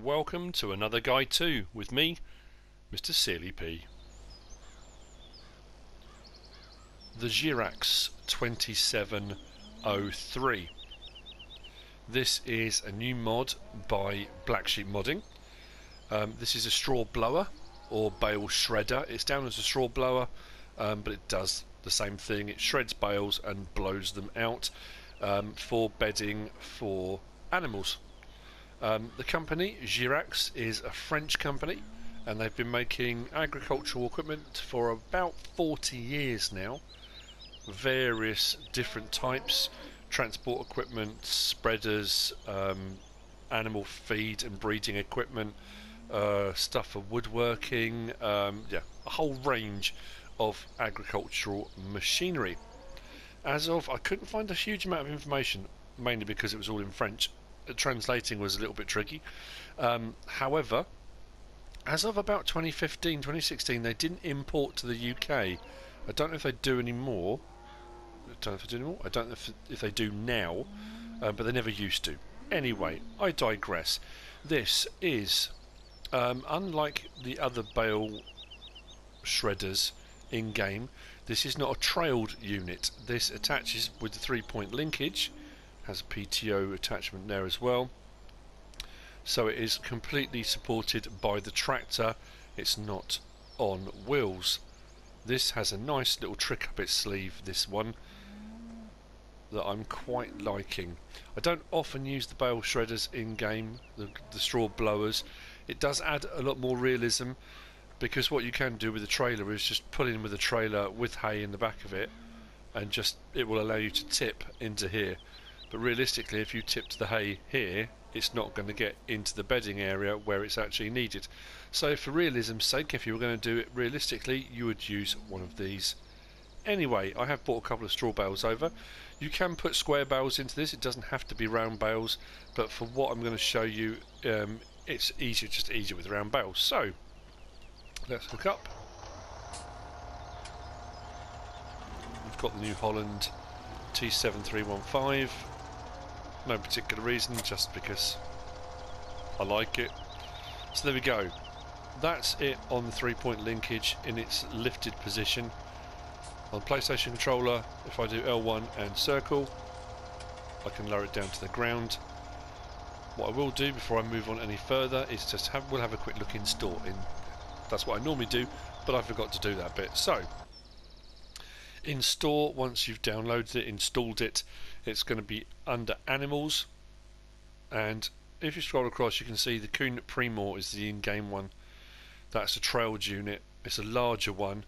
welcome to another Guide 2 with me, MrSealyp. The Gyrax 2703. This is a new mod by Blacksheep Modding. This is a straw blower or bale shredder. It's down as a straw blower, but it does the same thing. It shreds bales and blows them out for bedding for animals. The company, Gyrax, is a French company, and they've been making agricultural equipment for about 40 years now. Various different types, transport equipment, spreaders, animal feed and breeding equipment, stuff for woodworking, yeah, a whole range of agricultural machinery. As of, I couldn't find a huge amount of information, mainly because it was all in French. Translating was a little bit tricky. However, as of about 2015, 2016, they didn't import to the UK. I don't know if they do anymore. I don't know if they do now, but they never used to. Anyway, I digress. This is, unlike the other bale shredders in-game, this is not a trailed unit. This attaches with the 3-point linkage. Has a PTO attachment there as well, so it is completely supported by the tractor. It's not on wheels. This has a nice little trick up its sleeve, this one, that I'm quite liking. I don't often use the bale shredders in game, the straw blowers. It does add a lot more realism, because what you can do with the trailer is just pull in with a trailer with hay in the back of it, and just it will allow you to tip into here. But realistically, if you tipped the hay here, it's not going to get into the bedding area where it's actually needed. So for realism's sake, if you were going to do it realistically, you would use one of these. Anyway, I have bought a couple of straw bales over. You can put square bales into this, it doesn't have to be round bales, but for what I'm going to show you, it's easier, just easier with round bales. So, let's hook up. We've got the New Holland T7315. No particular reason, just because I like it. So there we go. That's it on the 3-point linkage in its lifted position. On the PlayStation controller, if I do L1 and circle, I can lower it down to the ground. What I will do before I move on any further is just we'll have a quick look in store. That's what I normally do, but I forgot to do that bit. So, in store, once you've downloaded it, installed it, it's going to be under animals, and if you scroll across you can see the Kuhn Primor is the in-game one. That's a trailed unit. It's a larger one,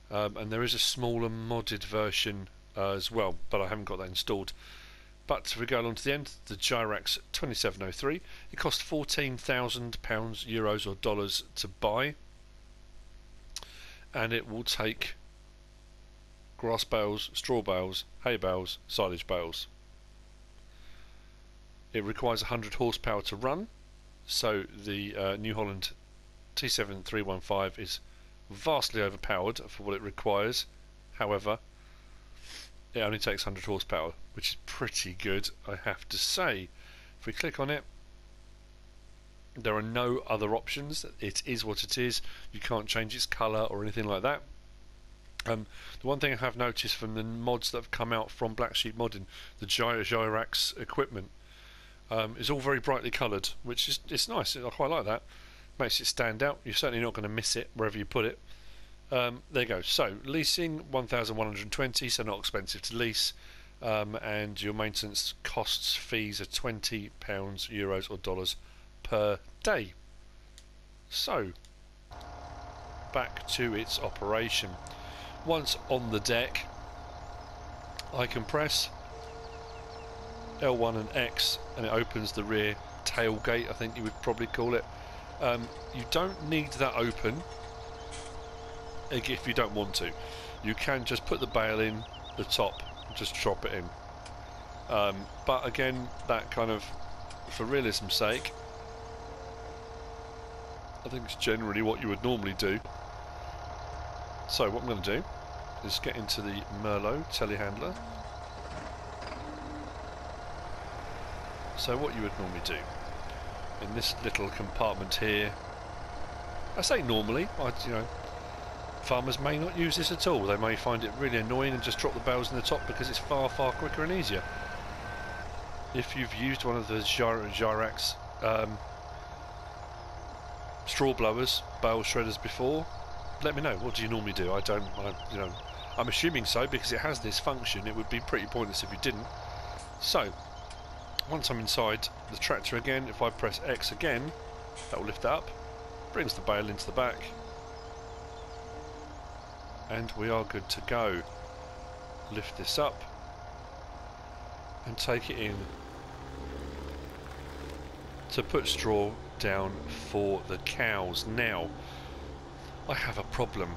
and there is a smaller modded version as well, but I haven't got that installed. But if we go along to the end, the Gyrax 2703, it cost £14,000, euros or dollars to buy, and it will take grass bales, straw bales, hay bales, silage bales. It requires 100 horsepower to run, so the New Holland T7315 is vastly overpowered for what it requires. However, it only takes 100 horsepower, which is pretty good, I have to say. If we click on it, there are no other options. It is what it is. You can't change its colour or anything like that. The one thing I have noticed from the mods that have come out from Blacksheep Modding, the Gyrax equipment, is all very brightly coloured, which is it's nice. I quite like that. Makes it stand out. You're certainly not going to miss it wherever you put it. There you go. So leasing 1,120, so not expensive to lease, and your maintenance costs fees are £20, euros or dollars per day. So back to its operation. Once on the deck, I can press L1 and X and it opens the rear tailgate, I think you would probably call it. You don't need that open if you don't want to. You can just put the bale in the top and just drop it in. But again, that kind of, for realism's sake, I think it's generally what you would normally do. So what I'm going to do is get into the Merlot telehandler. So what you would normally do in this little compartment here. I say normally, you know, farmers may not use this at all. They may find it really annoying and just drop the bales in the top because it's far quicker and easier. If you've used one of the Gyrax straw blowers, bale shredders before, let me know. What do you normally do? You know, I'm assuming so because it has this function. It would be pretty pointless if you didn't. So, once I'm inside the tractor again, if I press X again, that will lift that up, brings the bale into the back, and we are good to go. Lift this up and take it in to put straw down for the cows. Now, I have a problem.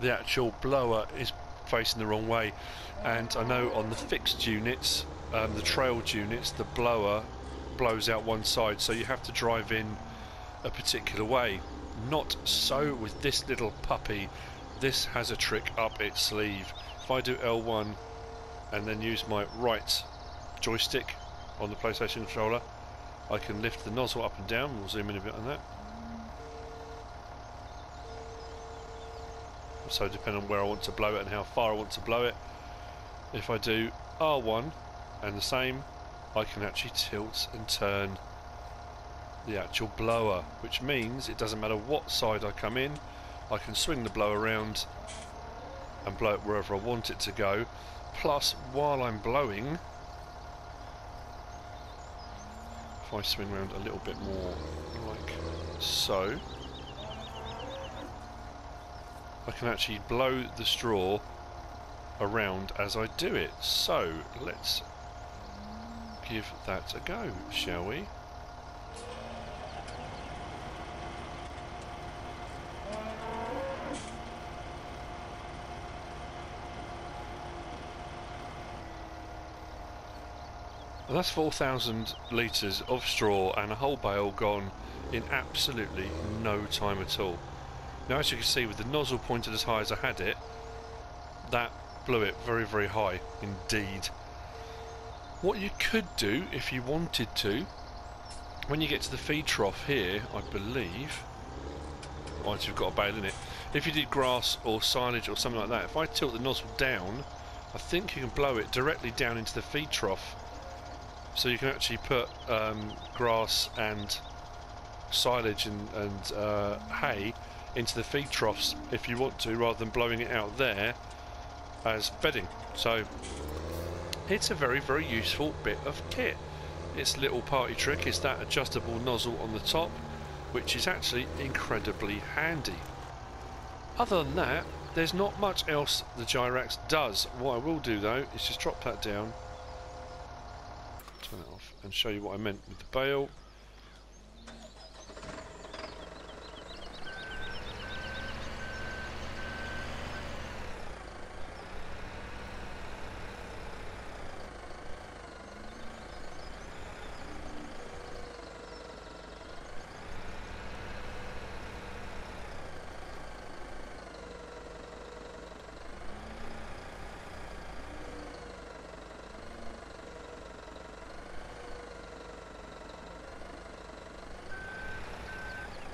The actual blower is facing the wrong way, and I know on the fixed units, the trailed units, the blower blows out one side, so you have to drive in a particular way. Not so with this little puppy. This has a trick up its sleeve. If I do L1 and then use my right joystick on the PlayStation controller, I can lift the nozzle up and down. We'll zoom in a bit on that. So depending on where I want to blow it and how far I want to blow it, if I do R1 and the same, I can actually tilt and turn the actual blower, which means it doesn't matter what side I come in, I can swing the blower around and blow it wherever I want it to go. Plus, while I'm blowing, if I swing around a little bit more like so, I can actually blow the straw around as I do it. So let's give that a go, shall we? Well, that's 4,000 litres of straw and a whole bale gone in absolutely no time at all. Now, as you can see, with the nozzle pointed as high as I had it, that blew it very high indeed. What you could do if you wanted to, when you get to the feed trough here, I believe, once you've got a bale in it, if you did grass or silage or something like that, if I tilt the nozzle down, I think you can blow it directly down into the feed trough. So you can actually put grass and silage and hay into the feed troughs if you want to, rather than blowing it out there as bedding. So it's a very useful bit of kit. Its little party trick is that adjustable nozzle on the top, which is actually incredibly handy. Other than that, there's not much else the Gyrax does. What I will do though is just drop that down, turn it off, and show you what I meant with the bale.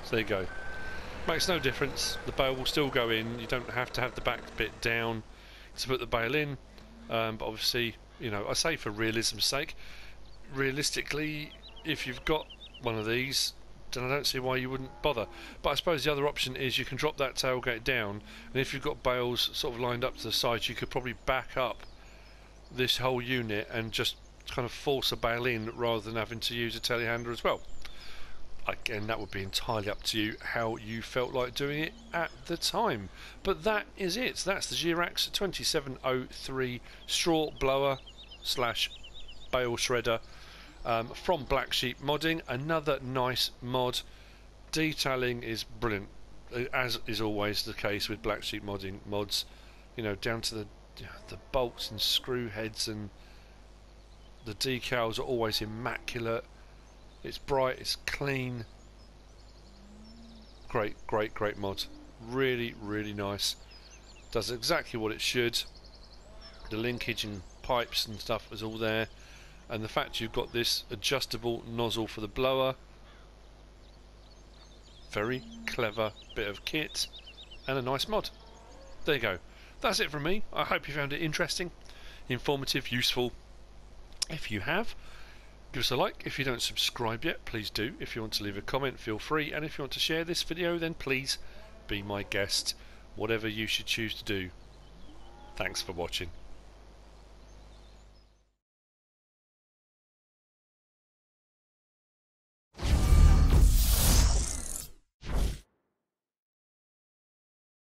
So there you go. Makes no difference. The bale will still go in. You don't have to have the back bit down to put the bale in. But obviously, you know, I say for realism's sake, realistically, if you've got one of these, then I don't see why you wouldn't bother. But I suppose the other option is you can drop that tailgate down, and if you've got bales sort of lined up to the sides, you could probably back up this whole unit and just kind of force a bale in rather than having to use a telehandler as well. Again, that would be entirely up to you how you felt like doing it at the time. But that is it. That's the Gyrax 2703 straw blower / bale shredder from Blacksheep Modding. Another nice mod. Detailing is brilliant, as is always the case with Blacksheep Modding mods. You know, down to the bolts and screw heads, and the decals are always immaculate. It's bright, it's clean. Great mod. Really nice. Does exactly what it should. The linkage and pipes and stuff is all there. and the fact you've got this adjustable nozzle for the blower, very clever bit of kit and a nice mod. There you go. That's it from me. I hope you found it interesting, informative, useful. If you have, give us a like. If you don't subscribe yet, please do. If you want to leave a comment, feel free, and if you want to share this video, then please be my guest, whatever you should choose to do. Thanks for watching.